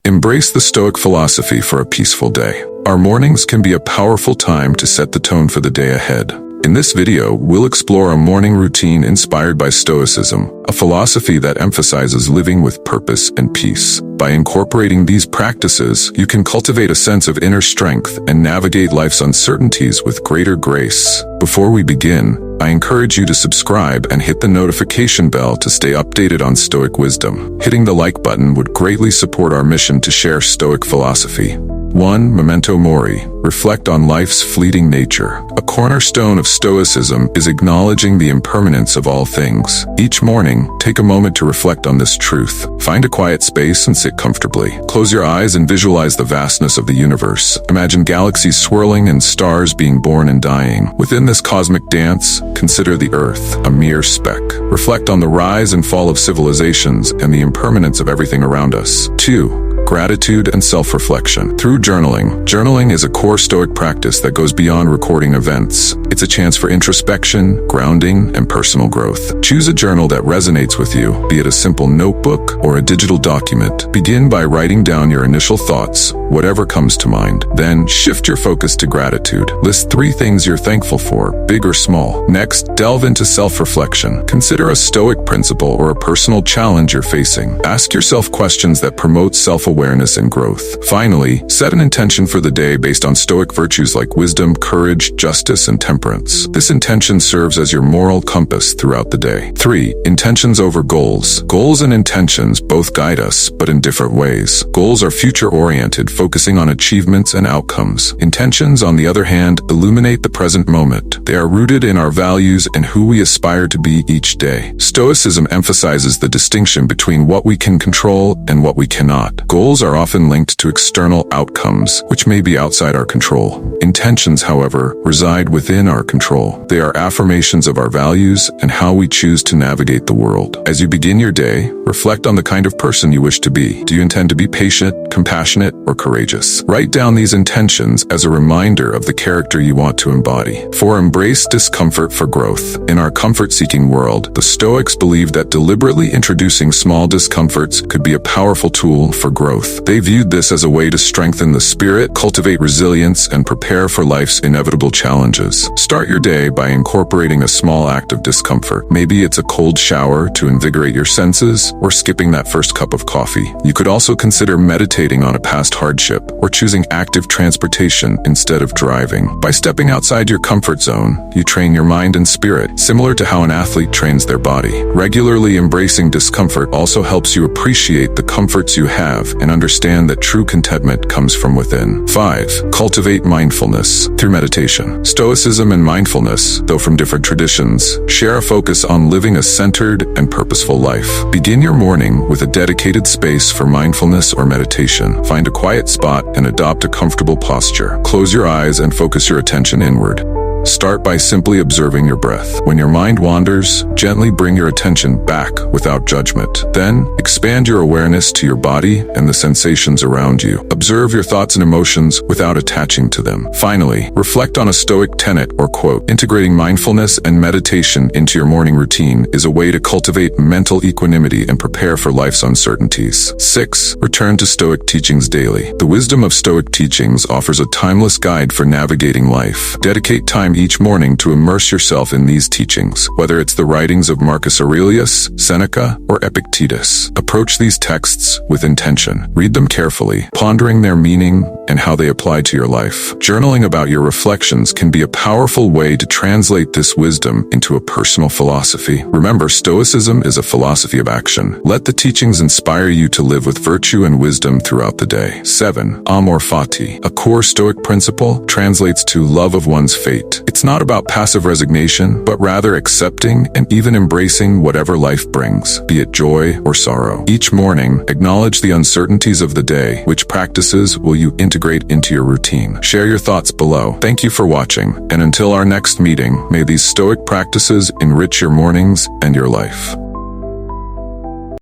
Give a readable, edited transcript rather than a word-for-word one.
Embrace the Stoic philosophy for a peaceful day. Our mornings can be a powerful time to set the tone for the day ahead. In this video, we'll explore a morning routine inspired by Stoicism, a philosophy that emphasizes living with purpose and peace. By incorporating these practices, you can cultivate a sense of inner strength and navigate life's uncertainties with greater grace. Before we begin, I encourage you to subscribe and hit the notification bell to stay updated on Stoic wisdom. Hitting the like button would greatly support our mission to share Stoic philosophy. 1. Memento mori. Reflect on life's fleeting nature. A cornerstone of Stoicism is acknowledging the impermanence of all things. Each morning, take a moment to reflect on this truth. Find a quiet space and sit comfortably. Close your eyes and visualize the vastness of the universe. Imagine galaxies swirling and stars being born and dying. Within this cosmic dance, consider the Earth, a mere speck. Reflect on the rise and fall of civilizations and the impermanence of everything around us. 2. Gratitude and self-reflection. Through journaling is a core Stoic practice that goes beyond recording events. It's a chance for introspection, grounding, and personal growth. Choose a journal that resonates with you, be it a simple notebook or a digital document. Begin by writing down your initial thoughts, whatever comes to mind. Then shift your focus to gratitude. List 3 things you're thankful for, big or small. Next, delve into self-reflection. Consider a Stoic principle or a personal challenge you're facing. Ask yourself questions that promote self-awareness and growth. Finally, set an intention for the day based on Stoic virtues like wisdom, courage, justice, and temperance. This intention serves as your moral compass throughout the day. 3. Intentions over goals. Goals and intentions both guide us, but in different ways. Goals are future-oriented, focusing on achievements and outcomes. Intentions, on the other hand, illuminate the present moment. They are rooted in our values and who we aspire to be each day. Stoicism emphasizes the distinction between what we can control and what we cannot. Goals are often linked to external outcomes, which may be outside our control. Intentions, however, reside within our control. They are affirmations of our values and how we choose to navigate the world. As you begin your day, reflect on the kind of person you wish to be. Do you intend to be patient, compassionate, or courageous? Write down these intentions as a reminder of the character you want to embody. 4. Embrace discomfort for growth. In our comfort-seeking world, the Stoics believed that deliberately introducing small discomforts could be a powerful tool for growth. They viewed this as a way to strengthen the spirit, cultivate resilience, and prepare for life's inevitable challenges. Start your day by incorporating a small act of discomfort. Maybe it's a cold shower to invigorate your senses, or skipping that first cup of coffee. You could also consider meditating on a past hardship, or choosing active transportation instead of driving. By stepping outside your comfort zone, you train your mind and spirit, similar to how an athlete trains their body. Regularly embracing discomfort also helps you appreciate the comforts you have and understand that true contentment comes from within. 5. Cultivate mindfulness through meditation. Stoicism and mindfulness, though from different traditions, share a focus on living a centered and purposeful life. Begin your morning with a dedicated space for mindfulness or meditation. Find a quiet spot and adopt a comfortable posture. Close your eyes and focus your attention inward. Start by simply observing your breath. When your mind wanders, gently bring your attention back without judgment. Then, expand your awareness to your body and the sensations around you. Observe your thoughts and emotions without attaching to them. Finally, reflect on a Stoic tenet or quote. Integrating mindfulness and meditation into your morning routine is a way to cultivate mental equanimity and prepare for life's uncertainties. 6. Return to Stoic teachings daily. The wisdom of Stoic teachings offers a timeless guide for navigating life. Dedicate time each morning to immerse yourself in these teachings, whether it's the writings of Marcus Aurelius, Seneca, or Epictetus. Approach these texts with intention. Read them carefully, pondering their meaning and how they apply to your life. Journaling about your reflections can be a powerful way to translate this wisdom into a personal philosophy. Remember, Stoicism is a philosophy of action. Let the teachings inspire you to live with virtue and wisdom throughout the day. 7. Amor fati. A core Stoic principle translates to love of one's fate. It's not about passive resignation, but rather accepting and even embracing whatever life brings, be it joy or sorrow. Each morning, acknowledge the uncertainties of the day. Which practices will you integrate into your routine? Share your thoughts below. Thank you for watching, and until our next meeting, may these Stoic practices enrich your mornings and your life.